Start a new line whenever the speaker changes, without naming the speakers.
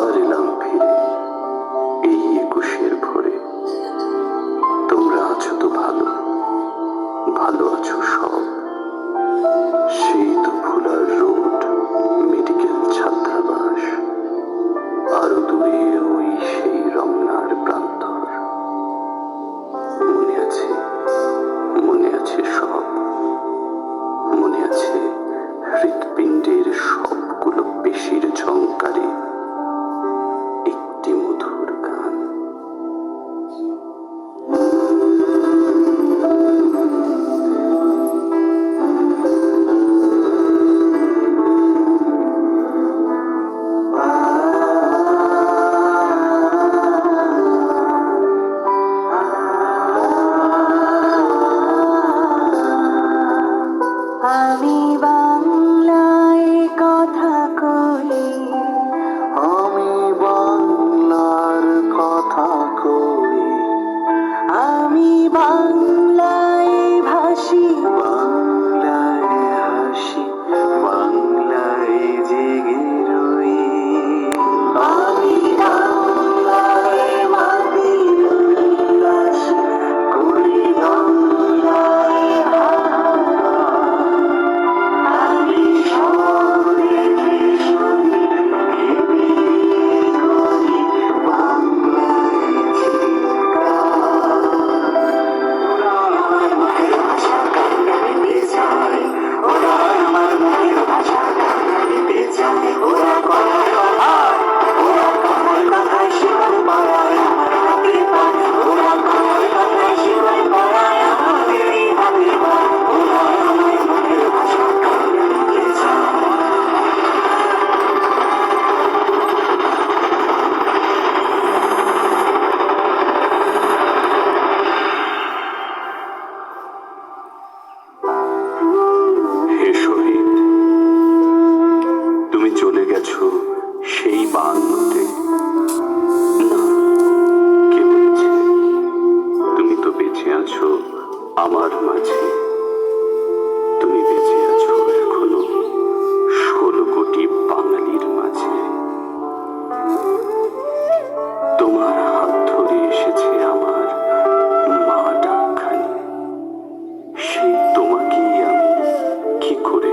আবার এলাম ফিরে এই 21-এর ভোরে। তোমরা আছো তো ভালো, ভালো আছো সব। সেই তো ভোলার রোড, মেডিকেল ছাত্রাবাস, আরো দূরে ওই সেই রমনার প্রান্তর। মনে আছে, মনে আছে সব। মনে আছে হৃৎপিণ্ডের সবগুলো পেশির ঝংকারে একটি মধুর গান।
আমি বাংলায় কথা কই,
আমি বাংলার কথা কই,
আমি বাংলায় ভাসি,
বাংলায় হাসি, বাংলায় জেগে রই।
আমি বাংলায় মাটির উল্লাস করি, বাংলায় আমি সব দেখে শুনি, ভেবে করি বাংলায় চিৎকার। ওরা আমার মায়ের ভাষা গান গাইতে চায়, ওরা আমার মায়ের ভাষা গান গাইতে চায়। ওরা কথায় কথায়, ওরা কথায় কথায় শিকল পরায় আমার হাতে পায়, ওরা কথায় কথায় শিকল পরায় আমাদের হাতে পায়। ওরা আমার মায়ের ভাষা গান গাইতে চায়।
হে শহীদ, তুমি চলে গেছো সেই 52-তে। না, কে বলেছে? তুমি তো বেঁচে আছো আমার মাঝে। তুমি বেঁচে আছো এখনো 16 কোটি বাঙালির মাঝে। তোমার হাত ধরে এসেছে আমার মা ডাকখানি। সেই তোমাকেই আমি কি করে